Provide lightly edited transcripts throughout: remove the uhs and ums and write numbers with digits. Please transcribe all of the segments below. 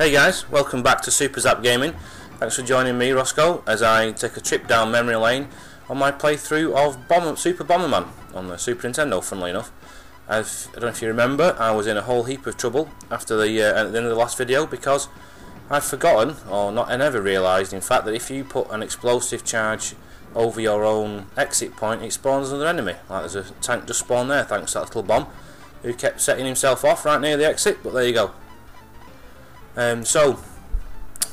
Hey guys, welcome back to SuperZapGaming. Thanks for joining me, Roscoe, as I take a trip down memory lane on my playthrough of Super Bomberman on the Super Nintendo, funnily enough. I don't know if you remember, I was in a whole heap of trouble after at the end of the last video because I'd forgotten, or not, I never realised in fact, that if you put an explosive charge over your own exit point, it spawns another enemy. Like there's a tank just spawned there thanks to that little bomb, who kept setting himself off right near the exit, but there you go. So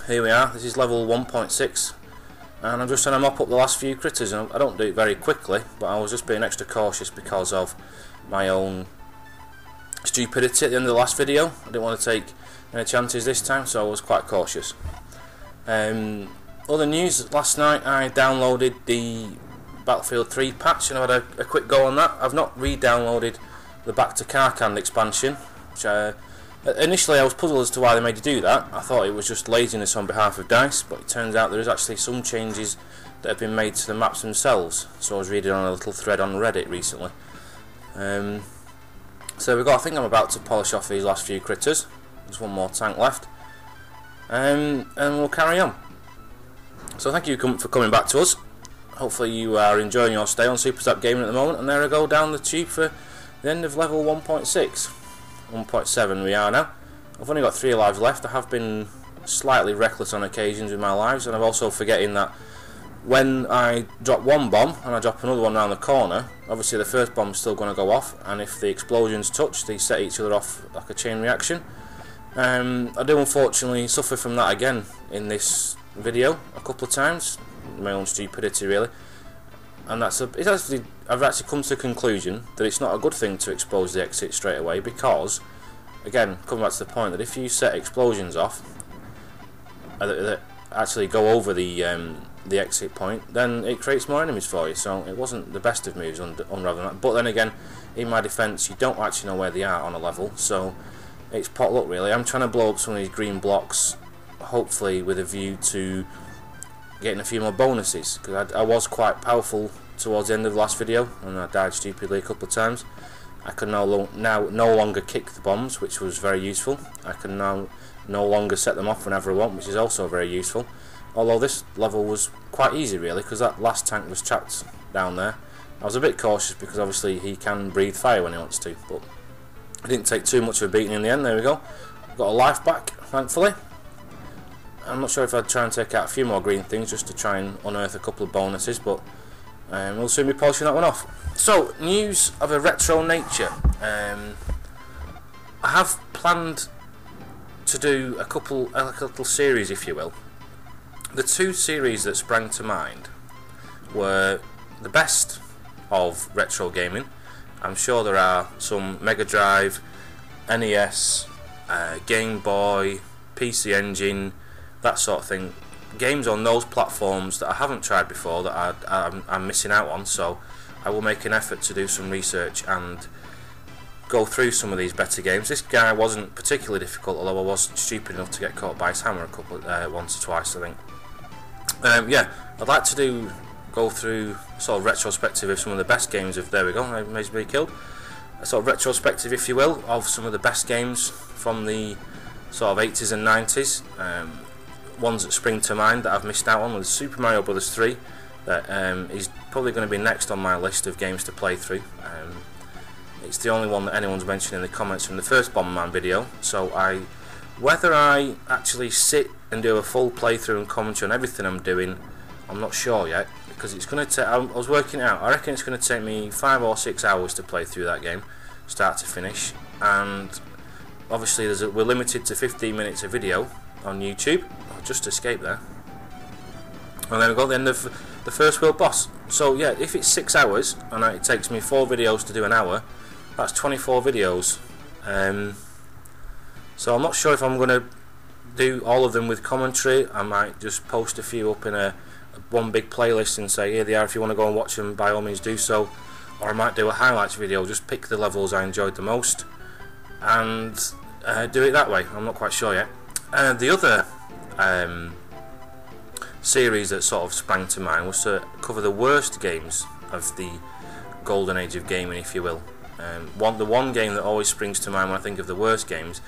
here we are, this is level 1.6 and I'm just trying to mop up the last few critters, and I don't do it very quickly, but I was just being extra cautious because of my own stupidity at the end of the last video. I didn't want to take any chances this time, so I was quite cautious. Other news, last night I downloaded the Battlefield 3 patch and I had a quick go on that. I've not re-downloaded the Back to Karkand expansion, which initially I was puzzled as to why they made you do that. I thought it was just laziness on behalf of DICE, but it turns out there is actually some changes that have been made to the maps themselves. So I was reading on a little thread on Reddit recently. So I think I'm about to polish off these last few critters. There's one more tank left, and we'll carry on. So thank you for coming back to us. Hopefully you are enjoying your stay on SuperZapGaming at the moment, and there I go down the tube for the end of level 1.6. 1.7 we are now. I've only got 3 lives left. I have been slightly reckless on occasions with my lives, and I'm also forgetting that when I drop one bomb and I drop another one around the corner, obviously the first bomb's still going to go off, and if the explosions touch, they set each other off like a chain reaction. I do unfortunately suffer from that again in this video a couple of times, my own stupidity really, and I've actually come to the conclusion that it's not a good thing to expose the exit straight away, because again, coming back to the point that if you set explosions off that actually go over the exit point, then it creates more enemies for you. So it wasn't the best of moves unraveling that, but then again, in my defence, you don't actually know where they are on a level, so it's pot luck really. I'm trying to blow up some of these green blocks, hopefully with a view to getting a few more bonuses, because I was quite powerful towards the end of the last video and I died stupidly a couple of times. I can no longer kick the bombs, which was very useful. I can now no longer set them off whenever I want, which is also very useful. Although this level was quite easy really, because that last tank was trapped down there. I was a bit cautious because obviously he can breathe fire when he wants to, but I didn't take too much of a beating in the end. There we go. Got a life back, thankfully. I'm not sure if I'd try and take out a few more green things just to try and unearth a couple of bonuses, but we'll soon be polishing that one off. So, news of a retro nature. I have planned to do like a little series, if you will. The 2 series that sprang to mind were the best of retro gaming. I'm sure there are some Mega Drive, NES, Game Boy, PC Engine, that sort of thing, games on those platforms that I haven't tried before that I'm missing out on. So I will make an effort to do some research and go through some of these better games. This guy wasn't particularly difficult, although I was stupid enough to get caught by his hammer once or twice, I think. Yeah, I'd like to go through sort of retrospective of some of the best games of, there we go, I made me killed. A sort of retrospective, if you will, of some of the best games from the sort of 80s and 90s. Ones that spring to mind that I've missed out on was Super Mario Bros. 3. That is probably going to be next on my list of games to play through. It's the only one that anyone's mentioned in the comments from the first Bomberman video, so whether I actually sit and do a full playthrough and commentary on everything I'm doing, I'm not sure yet, because it's going to take, I was working out, I reckon it's going to take me 5 or 6 hours to play through that game, start to finish, and obviously we're limited to 15 minutes of video on YouTube. I'll just escape there, and then we've got the end of the first world boss. So yeah, if it's 6 hours and it takes me 4 videos to do an hour, that's 24 videos. So I'm not sure if I'm going to do all of them with commentary. I might just post a few up in one big playlist and say here they are, if you want to go and watch them by all means do so, or I might do a highlights video, just pick the levels I enjoyed the most and do it that way. I'm not quite sure yet. The other series that sort of sprang to mind was to cover the worst games of the golden age of gaming, if you will. The one game that always springs to mind when I think of the worst games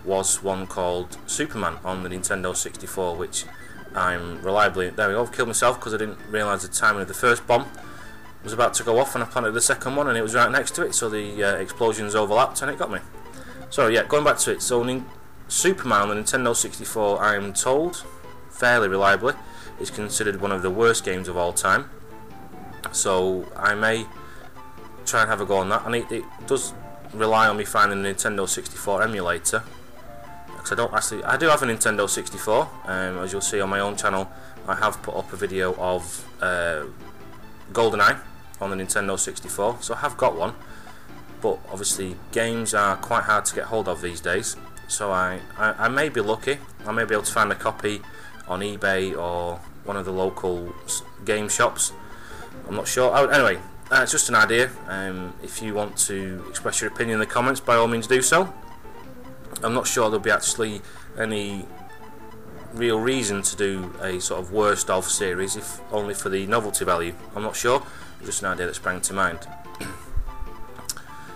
was one called Superman on the Nintendo 64, which I'm reliably, there we go, I've killed myself because I didn't realise the timing of the first bomb was about to go off, and I planted the second one and it was right next to it, so the explosions overlapped and it got me. So yeah, going back to it, so Superman on the Nintendo 64, I am told, fairly reliably, is considered one of the worst games of all time. So I may try and have a go on that, and it does rely on me finding the Nintendo 64 emulator, because I do have a Nintendo 64. As you'll see on my own channel, I have put up a video of GoldenEye on the Nintendo 64, so I have got one, but obviously games are quite hard to get hold of these days, so I may be lucky. I may be able to find a copy on eBay or one of the local game shops. I'm not sure. Anyway, it's just an idea. If you want to express your opinion in the comments, by all means do so. I'm not sure there'll be actually any real reason to do a sort of worst of series, if only for the novelty value. I'm not sure, just an idea that sprang to mind.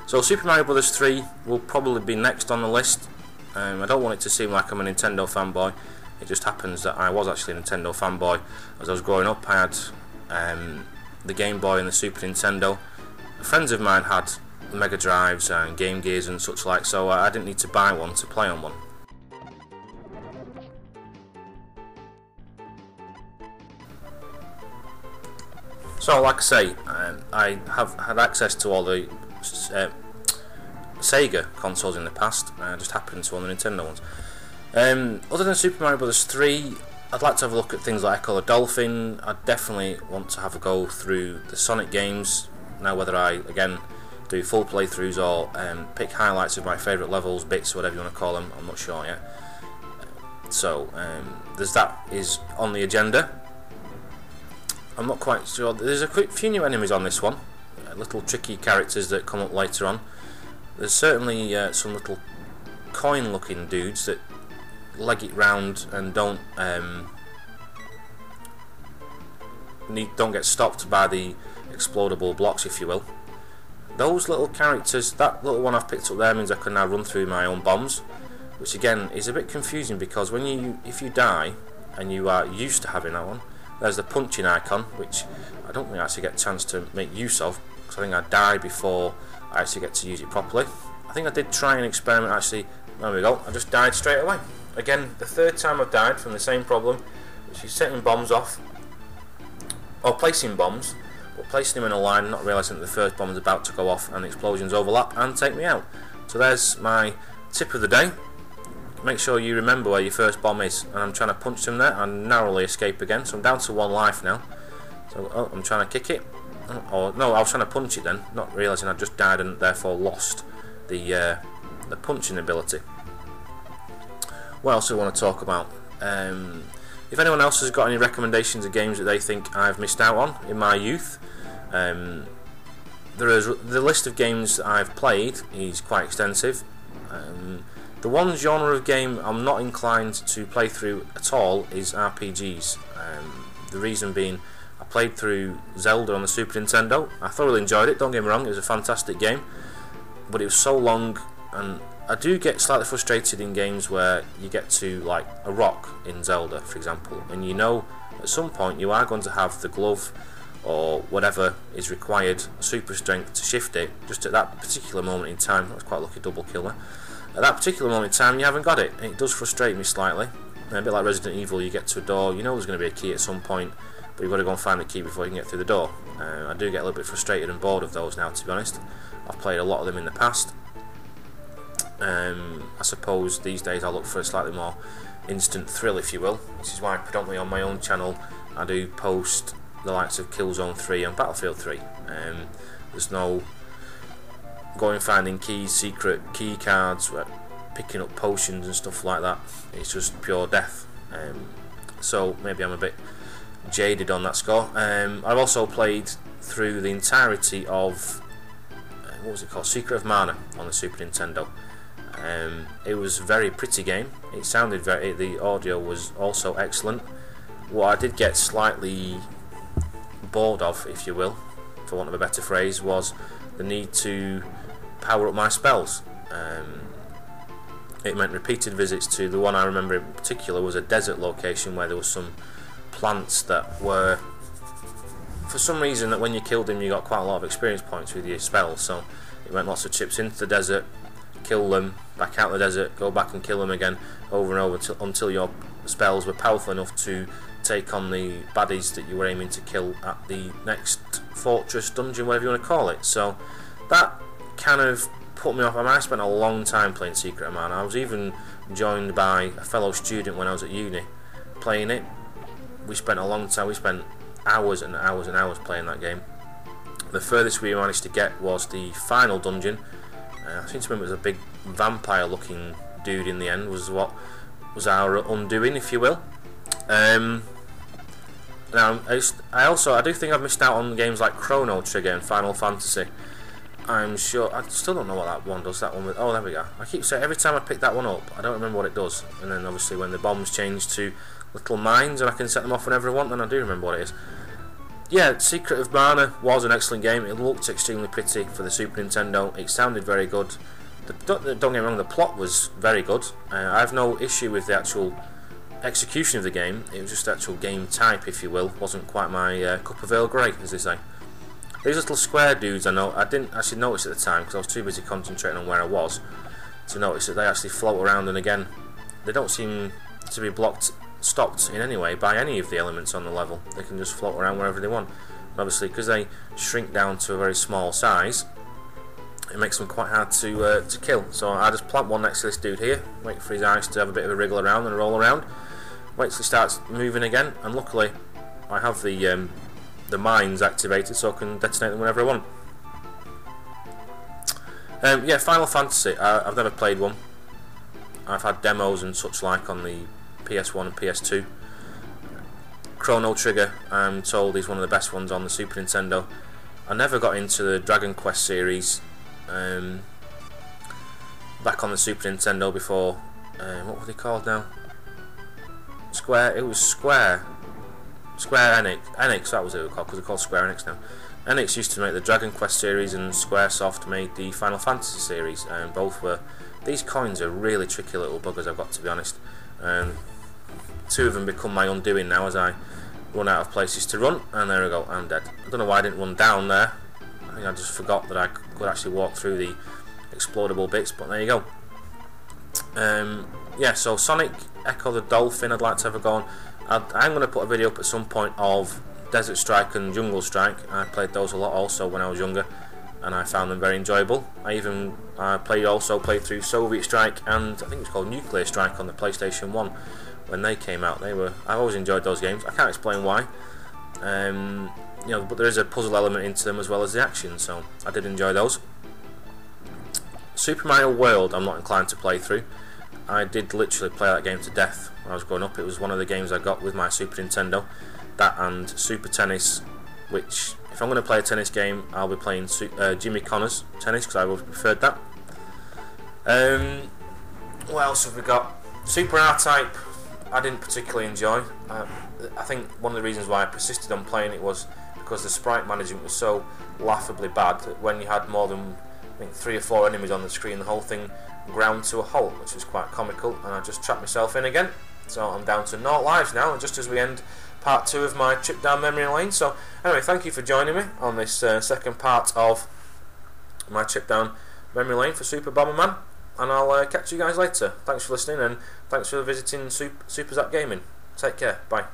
So Super Mario Bros. 3 will probably be next on the list. I don't want it to seem like I'm a Nintendo fanboy. It just happens that I was actually a Nintendo fanboy. As I was growing up, I had the Game Boy and the Super Nintendo. Friends of mine had Mega Drives and Game Gears and such like, so I didn't need to buy one to play on one. So like I say, I have had access to all the Sega consoles in the past. I just happened to own the Nintendo ones. Other than Super Mario Bros. 3, I'd like to have a look at things like Echo the Dolphin. I definitely want to have a go through the Sonic games. Now, whether I again do full playthroughs or pick highlights of my favourite levels, bits, whatever you want to call them, I'm not sure yet. So that is on the agenda. I'm not quite sure. There's a few new enemies on this one, little tricky characters that come up later on. There's certainly some little coin-looking dudes that leg it round and don't get stopped by the explodable blocks, if you will. Those little characters, that little one I've picked up there means I can now run through my own bombs, which again is a bit confusing, because if you die and you are used to having that one, there's the punching icon, which I don't think I actually get a chance to make use of, because I think I die before I actually get to use it properly. I think I did try an experiment actually. There we go, I just died straight away. Again, the third time I've died from the same problem, which is setting bombs off, or placing bombs, but placing them in a line, not realising that the first bomb is about to go off and the explosions overlap and take me out. So there's my tip of the day. Make sure you remember where your first bomb is, and I'm trying to punch them there and narrowly escape again, so I'm down to 1 life now. So I'm trying to kick it, or no, I was trying to punch it then, not realising I just died and therefore lost the punching ability. What else do I want to talk about? If anyone else has got any recommendations of games that they think I've missed out on in my youth, the list of games that I've played is quite extensive. The one genre of game I'm not inclined to play through at all is RPGs. The reason being, I played through Zelda on the Super Nintendo. I thoroughly enjoyed it, don't get me wrong, it was a fantastic game, but it was so long, and I do get slightly frustrated in games where you get to like a rock in Zelda, for example, and you know at some point you are going to have the glove or whatever is required, super strength, to shift it. Just at that particular moment in time, that's quite a lucky double killer. At that particular moment in time you haven't got it, and it does frustrate me slightly. A bit like Resident Evil, you get to a door, you know there's going to be a key at some point, but you've got to go and find the key before you can get through the door. I do get a little bit frustrated and bored of those now, to be honest. I've played a lot of them in the past. I suppose these days I look for a slightly more instant thrill, if you will, which is why predominantly on my own channel I do post the likes of Killzone 3 and Battlefield 3. There's no going finding keys, secret key cards, picking up potions and stuff like that. It's just pure death. So maybe I'm a bit jaded on that score. I've also played through the entirety of what was it called, Secret of Mana on the Super Nintendo. It was a very pretty game. It sounded the audio was also excellent. What I did get slightly bored of, if you will, for want of a better phrase, was the need to power up my spells. it meant repeated visits to the one I remember in particular was a desert location where there was some plants that were, for some reason, that when you killed them you got quite a lot of experience points with your spells, so it meant lots of trips into the desert, kill them, back out the desert, go back and kill them again over and over until your spells were powerful enough to take on the baddies that you were aiming to kill at the next fortress, dungeon, whatever you want to call it. So that kind of put me off. I mean, I spent a long time playing Secret of Mana. I was even joined by a fellow student when I was at uni playing it. We spent a long time, we spent hours and hours and hours playing that game. The furthest we managed to get was the final dungeon. I seem to remember it was a big vampire looking dude in the end, was what was our undoing, if you will. Now, I do think I've missed out on games like Chrono Trigger and Final Fantasy. I'm sure, I still don't know what that one does, that one with, oh there we go. I keep saying, every time I pick that one up, I don't remember what it does. And then obviously when the bombs change to little mines and I can set them off whenever I want, then I do remember what it is. Yeah, Secret of Mana was an excellent game. It looked extremely pretty for the Super Nintendo. It sounded very good. Don't get me wrong, the plot was very good. I have no issue with the actual execution of the game. It was just the actual game type, if you will. Wasn't quite my cup of Earl Grey, as they say. These little square dudes, I didn't actually notice at the time because I was too busy concentrating on where I was to notice that they actually float around, and again, they don't seem to be stopped in any way by any of the elements on the level. They can just float around wherever they want. And obviously, because they shrink down to a very small size, it makes them quite hard to kill. So I just plant one next to this dude here, wait for his eyes to have a bit of a wriggle around and roll around, wait till he starts moving again, and luckily I have the mines activated so I can detonate them whenever I want. Yeah, Final Fantasy, I've never played one. I've had demos and such like on the PS1 and PS2. Chrono Trigger, I'm told, is one of the best ones on the Super Nintendo. I never got into the Dragon Quest series back on the Super Nintendo before. What were they called now? It was Square Enix, that was what it was called, because they're called Square Enix now. Enix used to make the Dragon Quest series, and Squaresoft made the Final Fantasy series, and both were. These coins are really tricky little buggers, I've got to be honest. Two of them become my undoing now as I run out of places to run, and there we go, I'm dead. I don't know why I didn't run down there. I think I just forgot that I could actually walk through the explodable bits, but there you go. Yeah, so Sonic Echo the Dolphin, I'd like to have a go on. I'm going to put a video up at some point of Desert Strike and Jungle Strike. I played those a lot also when I was younger, and I found them very enjoyable. I even played through Soviet Strike and I think it's called Nuclear Strike on the PlayStation 1 when they came out. I've always enjoyed those games. I can't explain why. You know, but there is a puzzle element into them as well as the action, so I did enjoy those. Super Mario World I'm not inclined to play through. I did literally play that game to death when I was growing up. It was one of the games I got with my Super Nintendo. That and Super Tennis, which, if I'm going to play a tennis game, I'll be playing Jimmy Connor's tennis, because I would have preferred that. What else have we got? Super R-Type, I didn't particularly enjoy. I think one of the reasons why I persisted on playing it was because the sprite management was so laughably bad that when you had more than, I think, 3 or 4 enemies on the screen, the whole thing ground to a halt, which was quite comical, and I just trapped myself in again. So I'm down to 0 lives now, just as we end part 2 of my trip down memory lane. So anyway, thank you for joining me on this second part of my trip down memory lane for Super Bomberman, and I'll catch you guys later. Thanks for listening, and thanks for visiting SuperZapGaming. Take care, bye.